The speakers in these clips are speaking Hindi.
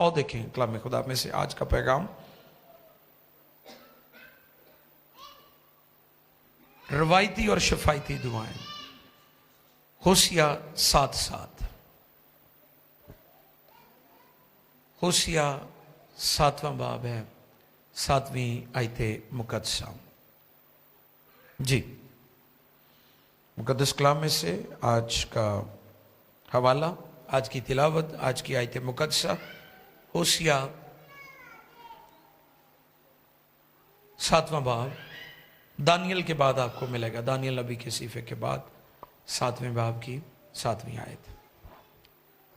और देखें कलाम खुदा में से आज का पैगाम रवायती और शफायती दुआएं। होशिया 7:7। होशिया 7वां बाब है, 7वीं आयते मुकद्दसा। जी, मुकद्दस कलाम में से आज का हवाला, आज की तिलावत, आज की आयते मुकद्दसा होशिया 7वां बाब। दानियल के बाद आपको मिलेगा, दानियल नबी के सीफे के बाद 7वें बाब की 7वीं आयत।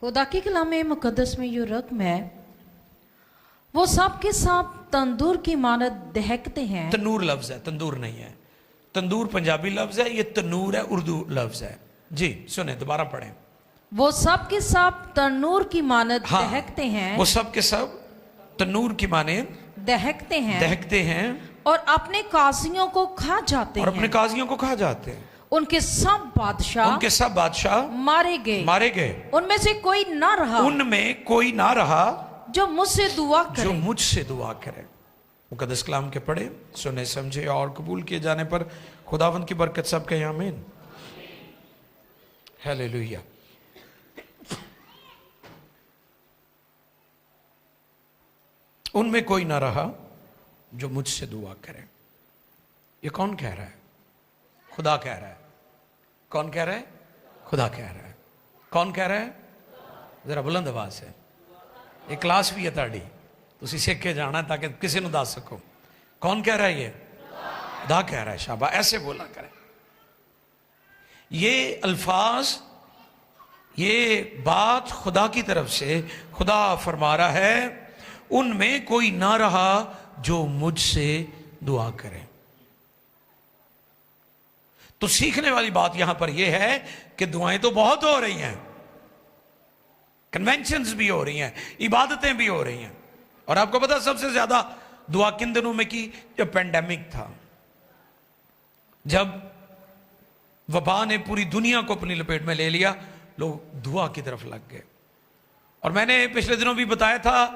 खुदा के कलाम मुकद्दस में यो रकम है, वो सब के सब तंदूर की मानद दहकते हैं। तनूर लफ्ज है, तंदूर नहीं है। तंदूर पंजाबी लफ्ज है, ये तनूर है उर्दू लफ्ज है। जी सुने, दोबारा पढ़ें। वो सब के सब तनूर की मानद हाँ, दहकते हैं। वो सब के सब तनूर की माने दहकते हैं, दहकते हैं और अपने काजियों को खा जाते और हैं। अपने काजियों को खा जाते हैं। उनके सब बादशाह मारे गए। उनमें से कोई ना रहा, उनमें कोई ना रहा जो मुझसे दुआ करे। जो मुझसे दुआ करे। मुकद्दस कलाम के पढ़े, सुने, समझे और कबूल किए जाने पर खुदावंद की बरकत सब कहें आमीन। हालेलुया। उनमें कोई ना रहा जो मुझसे दुआ करे। ये कौन कह रहा है? खुदा कह रहा है। कौन कह रहा है? खुदा कह रहा है। कौन कह रहा है? जरा बुलंद आवाज से। एक क्लास भी है ताड़ी, तुसी सीख के जाना ताकि किसी को दस सको। कौन कह रहा है? ये खुदा कह रहा है। शाबा, ऐसे बोला करें। ये अल्फाज, ये बात खुदा की तरफ से खुदा फरमा रहा है, उनमें कोई ना रहा जो मुझसे दुआ करे। तो सीखने वाली बात यहां पर यह है कि दुआएं तो बहुत हो रही हैं, कन्वेंशंस भी हो रही हैं, इबादतें भी हो रही हैं। और आपको पता सबसे ज्यादा दुआ किन दिनों में की? जब पेंडेमिक था, जब वबा ने पूरी दुनिया को अपनी लपेट में ले लिया, लोग दुआ की तरफ लग गए। और मैंने पिछले दिनों भी बताया था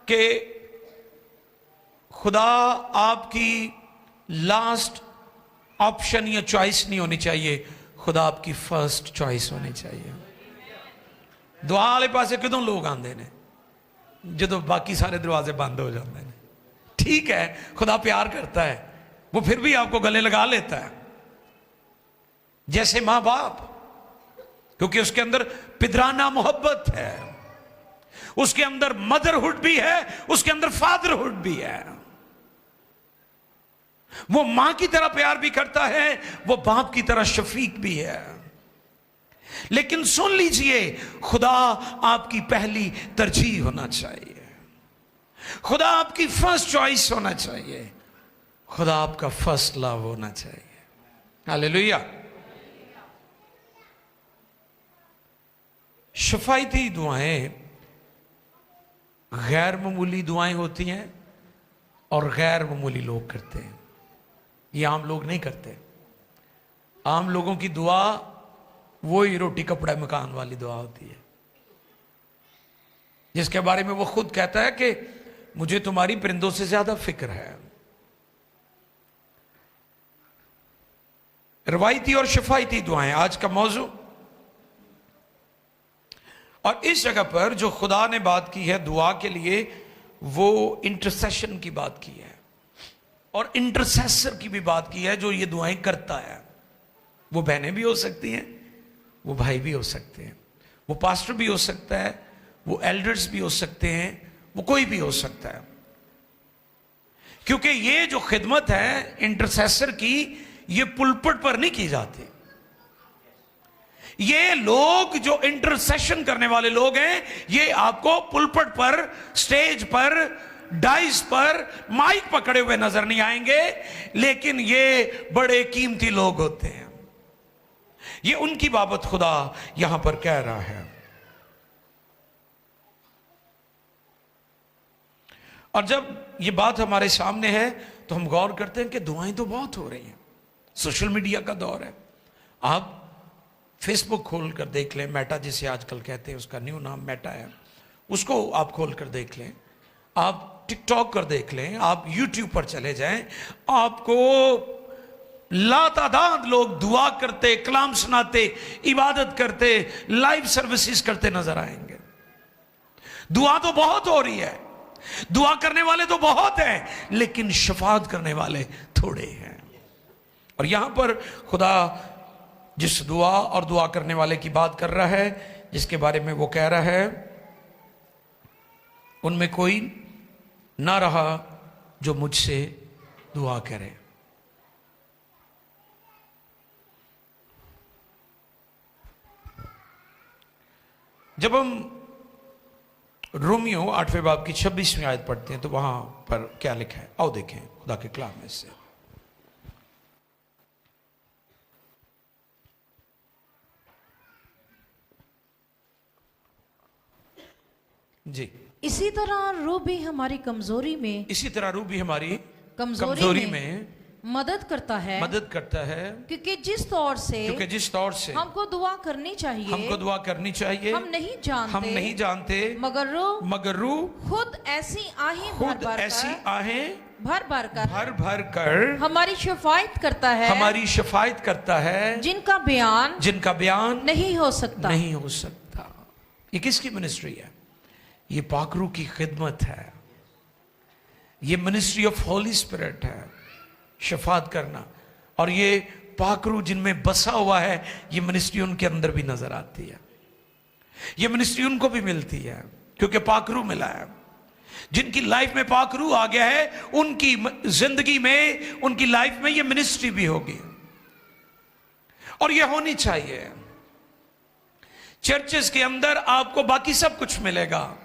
कि खुदा आपकी लास्ट ऑप्शन या चॉइस नहीं होनी चाहिए, खुदा आपकी फर्स्ट चॉइस होनी चाहिए। दुआ वाले पासे किदों लोग आते हैं? जो बाकी सारे दरवाजे बंद हो जाते हैं। ठीक है, खुदा प्यार करता है, वो फिर भी आपको गले लगा लेता है, जैसे मां बाप, क्योंकि उसके अंदर पिदराना मोहब्बत है, उसके अंदर मदरहुड भी है, उसके अंदर फादरहुड भी है। वो मां की तरह प्यार भी करता है, वो बाप की तरह शफीक भी है। लेकिन सुन लीजिए, खुदा आपकी पहली तरजीह होना चाहिए, खुदा आपकी फर्स्ट चॉइस होना चाहिए, खुदा आपका फर्स्ट लव होना चाहिए। हालेलुया। शफायती दुआएं गैर मामूली दुआएं होती हैं और गैर मामूली लोग करते हैं। ये आम लोग नहीं करते। आम लोगों की दुआ वही रोटी कपड़ा मकान वाली दुआ होती है, जिसके बारे में वो खुद कहता है कि मुझे तुम्हारी परिंदों से ज्यादा फिक्र है। रवायती और शफायती दुआएं आज का मौजू। और इस जगह पर जो खुदा ने बात की है दुआ के लिए, वो इंटरसेशन की बात की है और इंटरसेसर की भी बात की है, जो ये दुआएं करता है। वो बहनें भी हो सकती हैं, वो भाई भी हो सकते हैं, वो पास्टर भी हो सकता है, वो एल्डर्स भी हो सकते हैं, वो कोई भी हो सकता है। क्योंकि ये जो खिदमत है इंटरसेसर की, ये पुलपट पर नहीं की जाती। ये लोग जो इंटरसेशन करने वाले लोग हैं, ये आपको पुलपट पर, स्टेज पर, डाइस पर माइक पकड़े हुए नजर नहीं आएंगे, लेकिन ये बड़े कीमती लोग होते हैं। ये उनकी बाबत खुदा यहां पर कह रहा है। और जब ये बात हमारे सामने है तो हम गौर करते हैं कि दुआएं तो बहुत हो रही हैं। सोशल मीडिया का दौर है, आप फेसबुक खोल कर देख लें, मेटा जिसे आजकल कहते हैं, उसका न्यू नाम मेटा है। उसको आप खोल कर देख लें, आप टिकटॉक कर देख लें, आप यूट्यूब पर चले जाएं, आपको लातादाद लोग दुआ करते, कलाम सुनाते, इबादत करते, लाइव सर्विसेज करते नजर आएंगे। दुआ तो बहुत हो रही है, दुआ करने वाले तो बहुत हैं, लेकिन शफाअत करने वाले थोड़े हैं। और यहां पर खुदा जिस दुआ और दुआ करने वाले की बात कर रहा है, जिसके बारे में वो कह रहा है, उनमें कोई ना रहा जो मुझसे दुआ करे। जब हम रोमियो 8वें बाब की 26वीं आयत पढ़ते हैं तो वहां पर क्या लिखा है, आओ देखें खुदा के कलाम में से। जी, इसी तरह रूह भी हमारी कमजोरी में, इसी तरह रूह भी हमारी कमजोरी कमजोरी में में मदद करता है, मदद करता है, क्योंकि जिस तौर से हमको दुआ करनी चाहिए, हमको दुआ करनी चाहिए, हम नहीं जानते, मगर रूह खुद ऐसी आहें खुद ऐसी आहें भर भर कर हमारी शफायत करता है, जिनका बयान नहीं हो सकता। ये किसकी मिनिस्ट्री है? ये पाकरू की खिदमत है, ये मिनिस्ट्री ऑफ होली स्पिरिट है, शफात करना। और ये पाकरू जिनमें बसा हुआ है, ये मिनिस्ट्री उनके अंदर भी नजर आती है, ये मिनिस्ट्री उनको भी मिलती है, क्योंकि पाकरू मिला है। जिनकी लाइफ में पाकरू आ गया है, उनकी जिंदगी में, उनकी लाइफ में ये मिनिस्ट्री भी होगी, और ये होनी चाहिए। चर्चेस के अंदर आपको बाकी सब कुछ मिलेगा,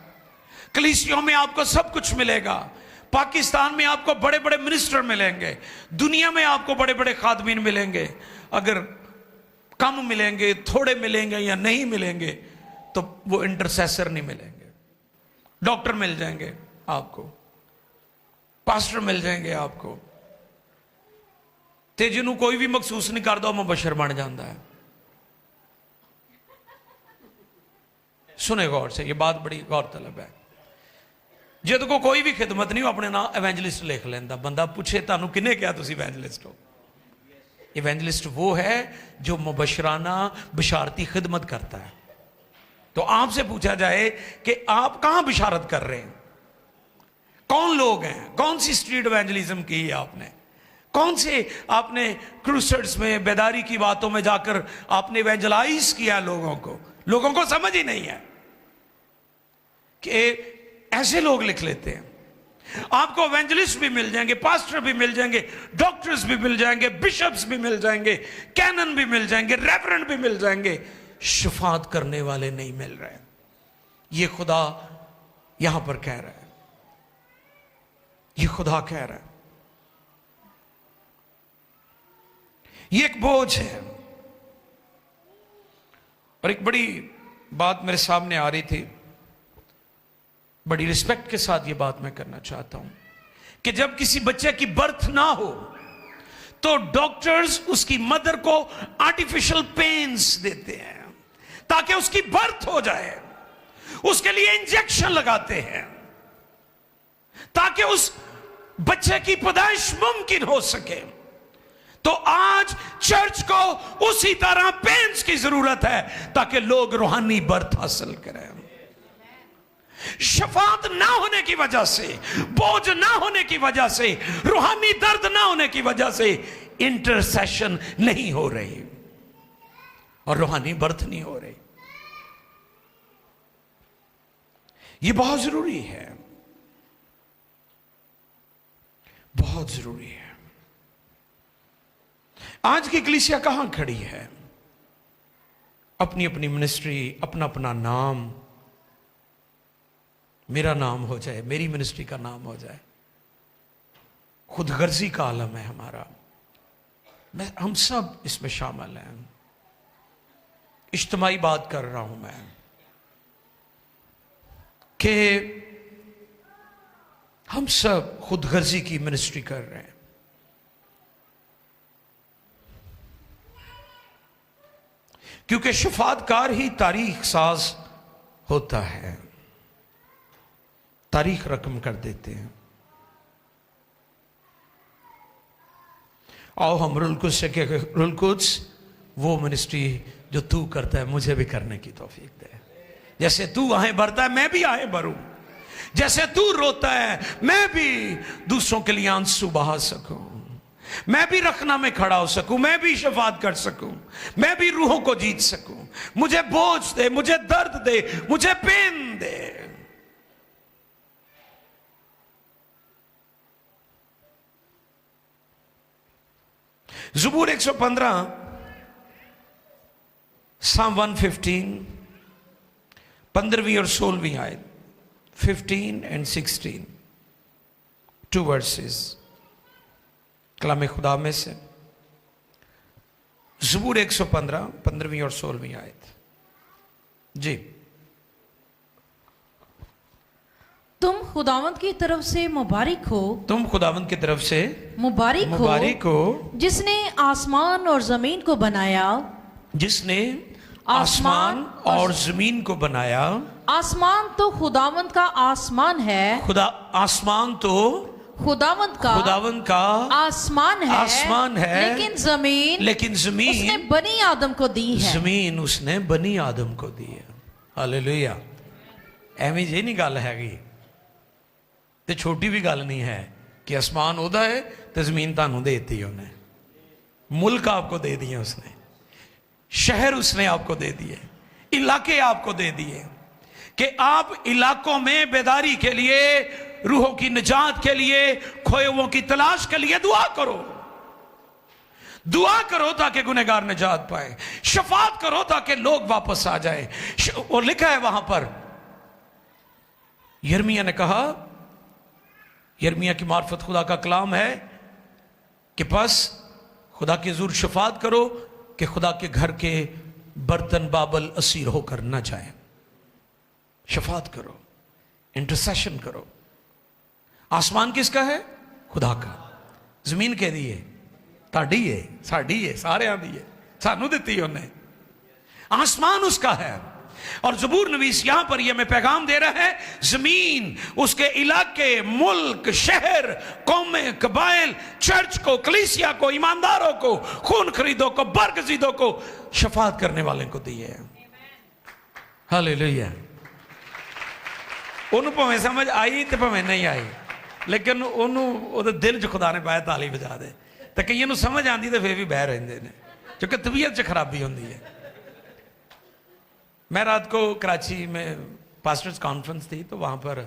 कलीसियों में आपको सब कुछ मिलेगा, पाकिस्तान में आपको बड़े बड़े मिनिस्टर मिलेंगे, दुनिया में आपको बड़े बड़े खादमीन मिलेंगे। अगर कम मिलेंगे, थोड़े मिलेंगे या नहीं मिलेंगे, तो वो इंटरसेसर नहीं मिलेंगे। डॉक्टर मिल जाएंगे आपको, पास्टर मिल जाएंगे आपको, ते जिन्हों कोई भी महसूस नहीं करता मुबशर बन जाता है। सुने गौर से, ये बात बड़ी गौरतलब है। जद को कोई भी खिदमत नहीं, अपने नाम एवेंजलिस्ट लिख लेंदा। बंदा पूछे तानू किने क्या तुसी एवेंजलिस्ट हो? एवेंजलिस्ट वो है जो मुबशराना बिशारती खिदमत करता है। तो आपसे पूछा जाए कि आप कहां बिशारत कर रहे हैं, कौन लोग हैं, कौन सी स्ट्रीट एवेंजलिज्म की है आपने, कौन से आपने क्रूसेड्स में, बेदारी की बातों में जाकर आपने एवेंजलाइज किया लोगों को समझ ही नहीं है कि ऐसे लोग लिख लेते हैं। आपको एवेंजलिस्ट भी मिल जाएंगे, पास्टर भी मिल जाएंगे, डॉक्टर्स भी मिल जाएंगे, बिशप्स भी मिल जाएंगे, कैनन भी मिल जाएंगे, रेवरेंड भी मिल जाएंगे, शफात करने वाले नहीं मिल रहे। ये खुदा यहां पर कह रहा है, ये खुदा कह रहा है, ये एक बोझ है। और एक बड़ी बात मेरे सामने आ रही थी, बड़ी रिस्पेक्ट के साथ ये बात मैं करना चाहता हूं कि जब किसी बच्चे की बर्थ ना हो तो डॉक्टर्स उसकी मदर को आर्टिफिशियल पेन्स देते हैं ताकि उसकी बर्थ हो जाए, उसके लिए इंजेक्शन लगाते हैं ताकि उस बच्चे की पैदाइश मुमकिन हो सके। तो आज चर्च को उसी तरह पेन्स की जरूरत है ताकि लोग रूहानी बर्थ हासिल करें। शफात ना होने की वजह से, बोझ ना होने की वजह से, रूहानी दर्द ना होने की वजह से इंटरसेशन नहीं हो रही और रूहानी बर्थ नहीं हो रही। यह बहुत जरूरी है, बहुत जरूरी है। आज की कलीसिया कहां खड़ी है? अपनी अपनी मिनिस्ट्री, अपना अपना नाम, मेरा नाम हो जाए, मेरी मिनिस्ट्री का नाम हो जाए। खुदगर्जी का आलम है हमारा, हम सब इसमें शामिल हैं। इज्तिमाई बात कर रहा हूं मैं कि हम सब खुदगर्जी की मिनिस्ट्री कर रहे हैं। क्योंकि शफातकार ही तारीख साज होता है। तारीख रकम कर देते हैं। आओ हम रुलकुद्स से कह, रुलकुद्स वो मिनिस्ट्री जो तू करता है मुझे भी करने की तौफीक दे। जैसे तू आहें भरता है मैं भी आहें भरूं, जैसे तू रोता है मैं भी दूसरों के लिए आंसू बहा सकूं, मैं भी रखना में खड़ा हो सकूं, मैं भी शफात कर सकूं, मैं भी रूहों को जीत सकूं। मुझे बोझ दे, मुझे दर्द दे, मुझे पेन दे। ज़बूर 115 Psalm 115 15वीं और 16वीं आयत 15 and 16 2 verses कलाम खुदा में से ज़बूर 115 15वीं और 16वीं आयत। जी, तुम खुदावंद की तरफ से मुबारक हो, तुम खुदावंद की तरफ से मुबारक हो जिसने आसमान और जमीन को बनाया, जिसने आसमान और जमीन को बनाया। आसमान तो खुदावंद का आसमान है, खुदा आसमान तो खुदावंद का आसमान है, लेकिन जमीन उसने बनी आदम को दी है। जमीन उसने बनी आदम को दी है। हालेलुया। एवं जी नहीं गल हैगी ते छोटी भी गल नहीं है कि आसमान ओदा है तो जमीन तानू दे दी उन्हें, मुल्क आपको दे दिए उसने, शहर उसने आपको दे दिए, इलाके आपको दे दिए कि आप इलाकों में बेदारी के लिए, रूहों की निजात के लिए, खोए हुओं की तलाश के लिए दुआ करो। दुआ करो ताकि गुनहगार निजात पाए, शफात करो ताकि लोग वापस आ जाए। और लिखा है वहां पर, यिर्मयाह ने कहा, यिर्मयाह की मार्फत खुदा का कलाम है कि बस खुदा की हुजूर शफात करो कि खुदा के घर के बर्तन बाबल असीर होकर न जाए। शफात करो, इंटरसेशन करो। आसमान किसका है? खुदा का। जमीन कह दी है ताड़ी है, साड़ी है, सारे दी है, सानू दी उन्हें। आसमान उसका है। और ज़बूर नवीस यहां पर यह में पैगाम दे रहा है, जमीन, उसके इलाके, मुल्क, शहर, कौमें, कबाइल, चर्च को, कलीसिया को, ईमानदारों को, खून खरीदों को, बरगजीदों को शफात करने वाले को दी है। हालेलुया। उन्होंने भावें समझ आई तो भावें नहीं आई, लेकिन उन्होंने दिल च खुदा ने पाया ताली बजा दे। तो कईयों समझ आती तो फिर भी बह रहे हैं, क्योंकि तबीयत च खराबी होती है। मैं रात को कराची में पास्टर्स कॉन्फ्रेंस थी, तो वहाँ पर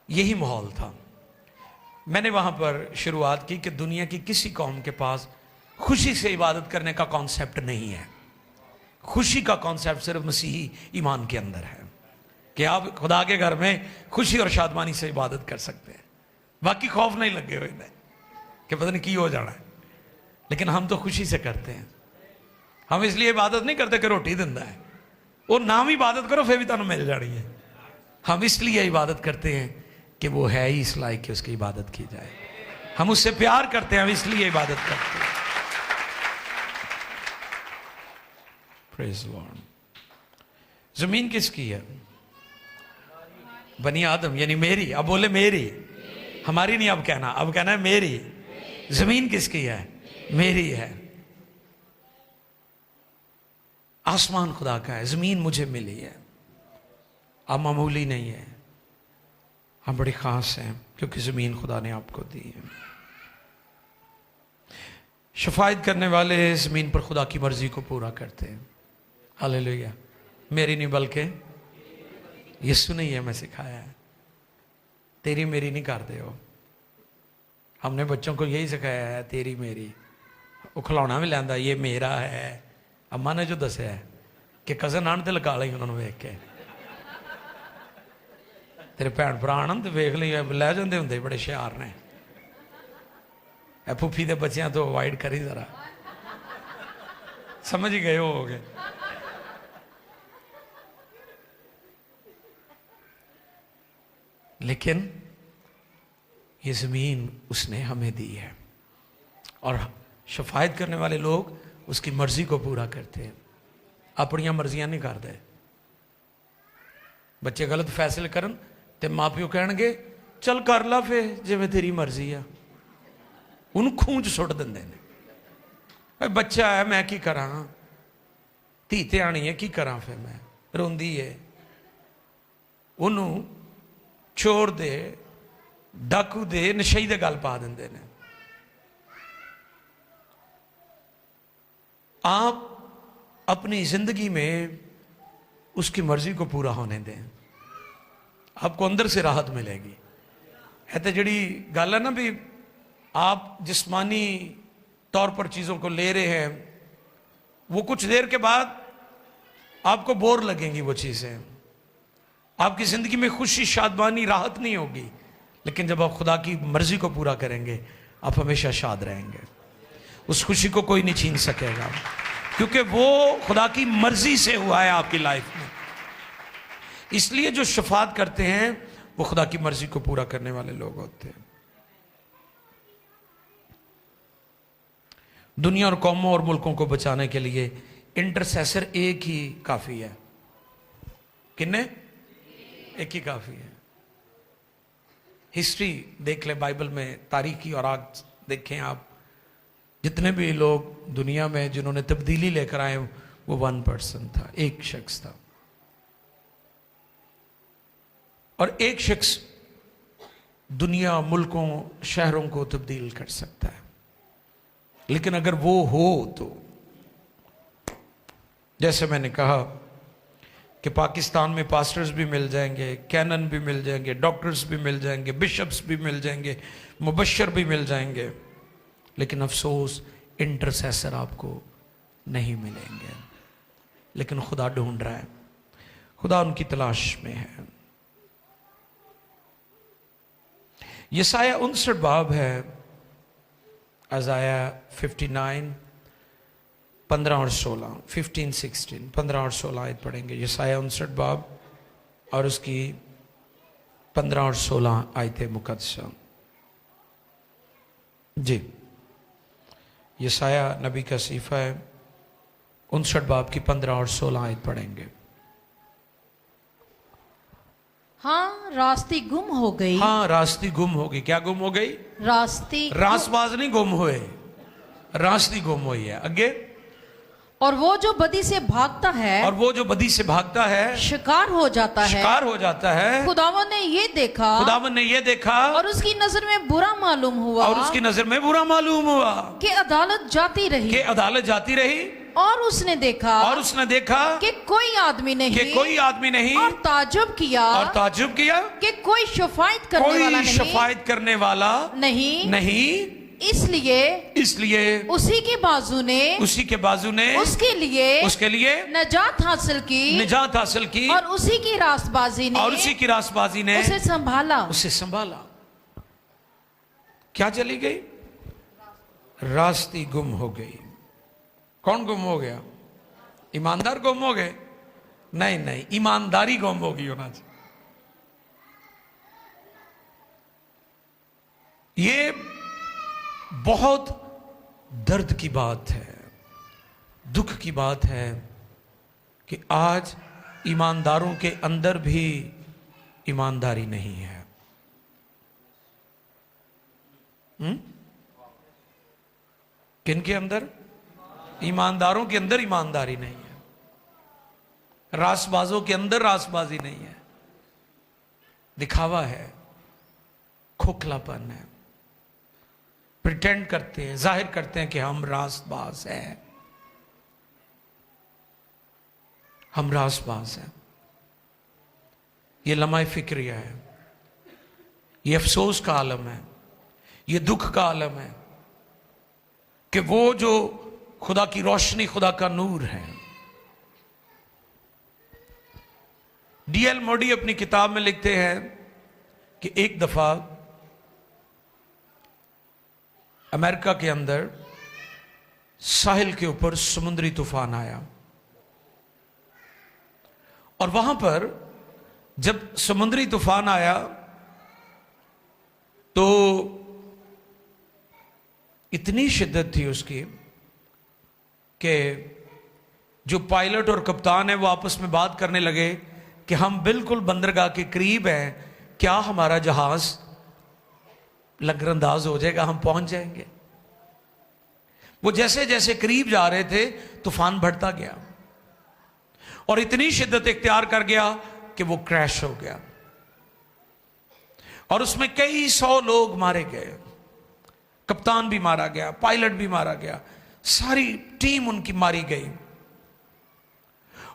यही माहौल था। मैंने वहाँ पर शुरुआत की कि दुनिया की किसी कौम के पास खुशी से इबादत करने का कॉन्सेप्ट नहीं है। खुशी का कॉन्सेप्ट सिर्फ मसीही ईमान के अंदर है कि आप खुदा के घर में खुशी और शादमानी से इबादत कर सकते हैं। बाकी खौफ नहीं लगे हुए कि पता नहीं की हो जाना है, लेकिन हम तो खुशी से करते हैं। हम इसलिए इबादत नहीं करते कि रोटी दिंदा है, वो नाम इबादत करो फिर भी तुहानू मिल जानी है। हम इसलिए इबादत करते हैं कि वो है ही इस लायक कि उसकी इबादत की जाए। हम उससे प्यार करते हैं, हम इसलिए इबादत करते हैं। Praise Lord. जमीन किसकी है? बनी आदम, यानी मेरी। अब बोले मेरी, हमारी नहीं अब कहना, अब कहना है मेरी। जमीन किसकी है? मेरी है। आसमान खुदा का है, जमीन मुझे मिली है। अब मामूली नहीं है, हम बड़ी खास हैं क्योंकि जमीन खुदा ने आपको दी है। शफायत करने वाले जमीन पर खुदा की मर्जी को पूरा करते हैं। हालेलुया। मेरी नहीं बल्कि यीशु ने ही हमें सिखाया है, तेरी मेरी नहीं करते हो। हमने बच्चों को यही सिखाया है, तेरी मेरी। वो खिलौना भी लांदा, ये मेरा है। अम्मा ने जो दसिया है कि कज़न आन तो लगा ली उन्होंने वेख के, तेरे भैन भरा आन तो वेख ली, लै जाते होंगे, बड़े हुशियार ने। फुफी के बच्चों तो अवॉइड करी जरा, समझ ही गए हो गए। लेकिन ये ज़मीन उसने हमें दी है और शफायत करने वाले लोग उसकी मर्जी को पूरा करते हैं, अपनी मर्जियां नहीं करते। बच्चे गलत फैसले करन ਤੇ ਮਾਪਿਓ ਕਹਿਣਗੇ ਚੱਲ ਕਰ ਲਾ ਫੇ ਜਿਵੇਂ ਤੇਰੀ ਮਰਜ਼ੀ ਆ, ਉਹਨੂੰ ਖੂਹ 'ਚ ਸੁੱਟ ਦਿੰਦੇ ਨੇ। ਬੱਚਾ ਹੈ ਮੈਂ ਕੀ ਕਰਾਂ, ਧੀ ਧਿਆਣੀ ਹੈ ਕੀ ਕਰਾਂ, ਫਿਰ ਮੈਂ ਰੋਂਦੀ ਹੈ, ਉਹਨੂੰ ਚੋਰ ਦੇ डाकू दे नशई दे गल पा देंगे ने। आप अपनी जिंदगी में उसकी मर्जी को पूरा होने दें, आपको अंदर से राहत मिलेगी। है तो जड़ी गल है ना भी आप जिस्मानी तौर पर चीज़ों को ले रहे हैं, वो कुछ देर के बाद आपको बोर लगेंगी वो चीज़ें, आपकी ज़िंदगी में खुशी शादमानी राहत नहीं होगी। लेकिन जब आप खुदा की मर्जी को पूरा करेंगे आप हमेशा शाद रहेंगे, उस खुशी को कोई नहीं छीन सकेगा, क्योंकि वो खुदा की मर्जी से हुआ है आपकी लाइफ में। इसलिए जो शफात करते हैं वो खुदा की मर्जी को पूरा करने वाले लोग होते हैं। दुनिया और कौमों और मुल्कों को बचाने के लिए इंटरसेसर एक ही काफी है। किन्ने? एक ही काफी है। हिस्ट्री देख ले बाइबल में, तारीखी, और आज देखें आप जितने भी लोग दुनिया में जिन्होंने तब्दीली लेकर आए वो 1% था, एक शख्स था। और एक शख्स दुनिया, मुल्कों, शहरों को तब्दील कर सकता है। लेकिन अगर वो हो तो, जैसे मैंने कहा कि पाकिस्तान में पास्टर्स भी मिल जाएंगे, कैनन भी मिल जाएंगे, डॉक्टर्स भी मिल जाएंगे, बिशप्स भी मिल जाएंगे, मुबशर भी मिल जाएंगे, लेकिन अफसोस इंटरसेसर आपको नहीं मिलेंगे। लेकिन खुदा ढूंढ रहा है, खुदा उनकी तलाश में है। यसाया 59 बाब है, अज़ाया 59 15 और 16, 15-16, 15 और 16 आयत पढ़ेंगे। यसाया 59 बाब और उसकी 15 और 16 आयतें मुकद्दसा। जी, यसाया नबी का सीफा है, 59 बाब की 15 और 16 आयत पढ़ेंगे। हाँ, रास्ते गुम हो गई। हाँ, रास्ते गुम हो गई। क्या गुम हो गई? रास्ते, रासबाज नहीं गुम हुए, रास्ते गुम हुई है। आगे, और वो जो बदी से भागता है, और वो जो बदी से भागता है शिकार हो जाता है। शिकार हो जाता है। खुदावन ने ये देखा, खुदावन ने ये देखा, और उसकी नजर में बुरा मालूम हुआ, और उसकी नजर में बुरा मालूम हुआ कि अदालत जाती रही, कि अदालत जाती रही, और उसने देखा, और उसने देखा कि कोई आदमी नहीं, कि कोई आदमी नहीं, और ताजुब किया, और ताजुब किया कि कोई शफायत करने वाला कोई नहीं, शफायत करने वाला नहीं। इसलिए उसी के बाजू ने उसके लिए नजात हासिल की, और उसी की रास्तबाजी ने उसे संभाला। क्या चली गई? रास्ते गुम हो गई। कौन गुम हो गया? ईमानदार गुम हो गए? नहीं, ईमानदारी गुम होगी होना चाहिए। ये बहुत दर्द की बात है, दुख की बात है कि आज ईमानदारों के अंदर भी ईमानदारी नहीं है। किनके अंदर? ईमानदारों के अंदर ईमानदारी नहीं है, रासबाजों के अंदर रासबाजी नहीं है, दिखावा है, खोखलापन है, प्रिटेंड करते हैं, जाहिर करते हैं कि हम रासबाज हैं, हम रासबाज हैं। ये लम्हा फिक्रिया है, ये अफसोस का आलम है, ये दुख का आलम है कि वो जो खुदा की रोशनी, खुदा का नूर है। D.L. मोडी अपनी किताब में लिखते हैं कि एक दफा अमेरिका के अंदर साहिल के ऊपर समुद्री तूफान आया, और वहां पर जब समुद्री तूफान आया तो इतनी शिद्दत थी उसकी कि जो पायलट और कप्तान है वो आपस में बात करने लगे कि हम बिल्कुल बंदरगाह के करीब हैं, क्या हमारा जहाज लंगरअंदाज हो जाएगा, हम पहुंच जाएंगे? वो जैसे जैसे करीब जा रहे थे तूफान बढ़ता गया और इतनी शिद्दत इख्तियार कर गया कि वो क्रैश हो गया और उसमें कई 100 लोग मारे गए, कप्तान भी मारा गया, पायलट भी मारा गया, सारी टीम उनकी मारी गई।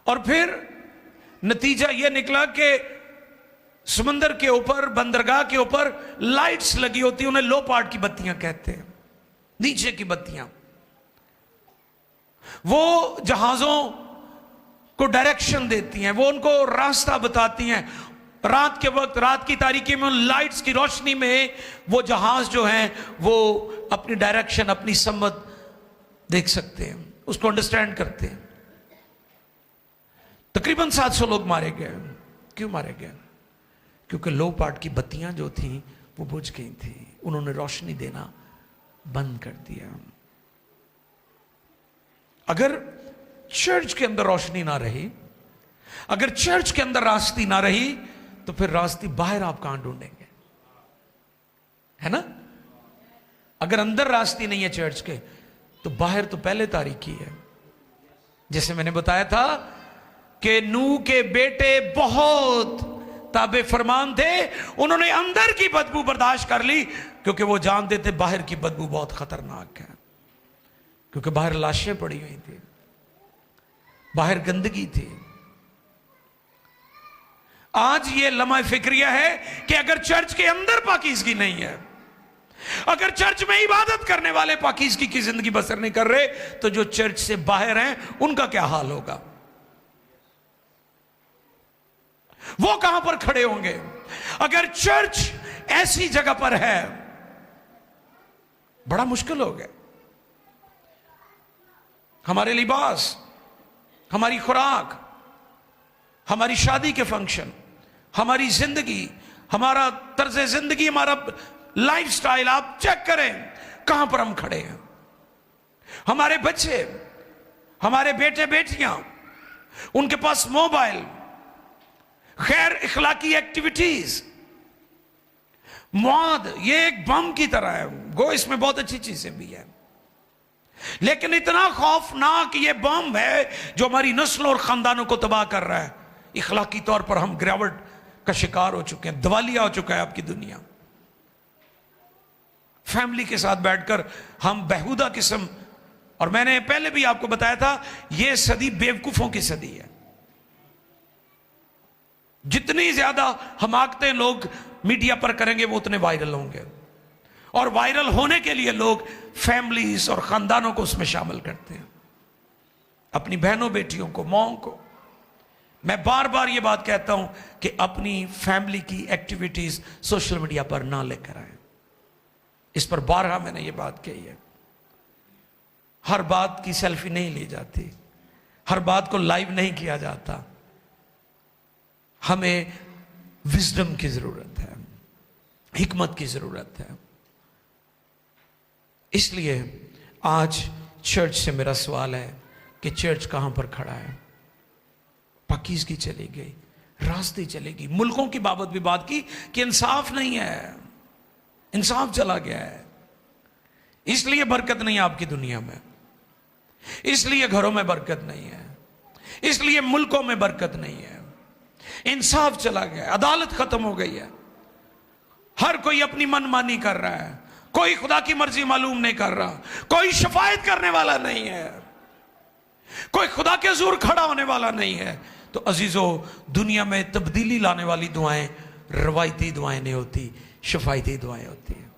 और फिर नतीजा यह निकला कि समंदर के ऊपर, बंदरगाह के ऊपर लाइट्स लगी होती, उन्हें लो पार्ट की बत्तियां कहते हैं, नीचे की बत्तियां। वो जहाजों को डायरेक्शन देती हैं, वो उनको रास्ता बताती हैं। रात के वक्त, रात की तारीकी में, उन लाइट्स की रोशनी में वो जहाज जो है वो अपनी डायरेक्शन, अपनी सम्मत देख सकते हैं, उसको अंडरस्टैंड करते हैं। तकरीबन 700 लोग मारे गए। क्यों मारे गए? क्योंकि लो पार्ट की बत्तियां जो थी वो बुझ गई थी, उन्होंने रोशनी देना बंद कर दिया। अगर चर्च के अंदर रोशनी ना रही, अगर चर्च के अंदर रास्ती ना रही, तो फिर रास्ती बाहर आप कहां ढूंढेंगे? है ना? अगर अंदर रास्ती नहीं है चर्च के, तो बाहर तो पहले तारीकी है। जैसे मैंने बताया था कि नूह के बेटे बहुत ताबे फरमान थे, उन्होंने अंदर की बदबू बर्दाश्त कर ली क्योंकि वो जानते थे बाहर की बदबू बहुत खतरनाक है, क्योंकि बाहर लाशें पड़ी हुई थी, बाहर गंदगी थी। आज ये लम्हा फिक्रिया है कि अगर चर्च के अंदर पाकीज़गी नहीं है, अगर चर्च में इबादत करने वाले पाकीज़गी की जिंदगी बसर नहीं कर रहे, तो जो चर्च से बाहर हैं उनका क्या हाल होगा? वो कहां पर खड़े होंगे? अगर चर्च ऐसी जगह पर है, बड़ा मुश्किल हो गया। हमारे लिबास, हमारी खुराक, हमारी शादी के फंक्शन, हमारी जिंदगी, हमारा तर्ज जिंदगी, हमारा लाइफस्टाइल आप चेक करें, कहां पर हम खड़े हैं। हमारे बच्चे, हमारे बेटे बेटियां, उनके पास मोबाइल, गैर इखलाकी एक्टिविटीज, मौत, ये एक बम की तरह है। गो इसमें बहुत अच्छी चीजें भी है, लेकिन इतना खौफनाक ये बम है जो हमारी नस्लों और खानदानों को तबाह कर रहा है। इखलाकी तौर पर हम गिरावट का शिकार हो चुके हैं, दिवालिया हो चुका है आपकी दुनिया। फैमिली के साथ बैठकर हम बेहुदा किस्म, और मैंने पहले भी आपको बताया था, यह सदी बेवकूफों की सदी है। जितनी ज्यादा हमाकतें लोग मीडिया पर करेंगे वो उतने वायरल होंगे, और वायरल होने के लिए लोग फैमिलीज और खानदानों को उसमें शामिल करते हैं, अपनी बहनों बेटियों को, मां को। मैं बार बार ये बात कहता हूं कि अपनी फैमिली की एक्टिविटीज सोशल मीडिया पर ना लेकर आए। इस पर बारहा मैंने ये बात कही है। हर बात की सेल्फी नहीं ली जाती, हर बात को लाइव नहीं किया जाता। हमें विजडम की जरूरत है, हिकमत की जरूरत है। इसलिए आज चर्च से मेरा सवाल है कि चर्च कहां पर खड़ा है? पाकीज़गी चली गई, रास्ते चली गई। मुल्कों की बाबत भी बात की कि इंसाफ नहीं है, इंसाफ चला गया है। इसलिए बरकत नहीं है आपकी दुनिया में, इसलिए घरों में बरकत नहीं है, इसलिए मुल्कों में बरकत नहीं है। इंसाफ चला गया, अदालत खत्म हो गई है। हर कोई अपनी मनमानी कर रहा है, कोई खुदा की मर्जी मालूम नहीं कर रहा, कोई शफायत करने वाला नहीं है, कोई खुदा के हुजूर खड़ा होने वाला नहीं है। तो अजीजों, दुनिया में तब्दीली लाने वाली दुआएं रवायती दुआएं नहीं होती, शफायती दुआएं होती हैं।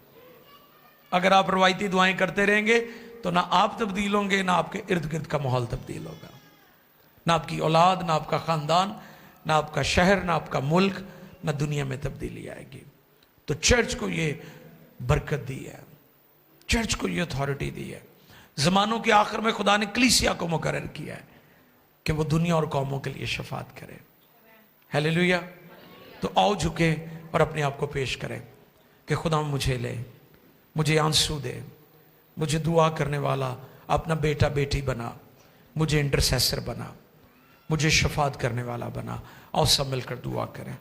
अगर आप रवायती दुआएं करते रहेंगे तो ना आप तब्दील होंगे, ना आपके इर्द गिर्द का माहौल तब्दील होगा, ना आपकी औलाद, ना आपका खानदान, ना आपका शहर, ना आपका मुल्क, ना दुनिया में तब्दीली आएगी। तो चर्च को ये बरकत दी है, चर्च को ये अथॉरिटी दी है। ज़मानों के आखिर में खुदा ने कलीसिया को मुकर्रर किया है कि वो दुनिया और कौमों के लिए शफात करे। हालेलुया। तो आओ झुके और अपने आप को पेश करें कि खुदा मुझे ले, मुझे आंसू दे, मुझे दुआ करने वाला अपना बेटा बेटी बना, मुझे इंटरसेसर बना, मुझे शफात करने वाला बना। आओ सब मिलकर दुआ करें।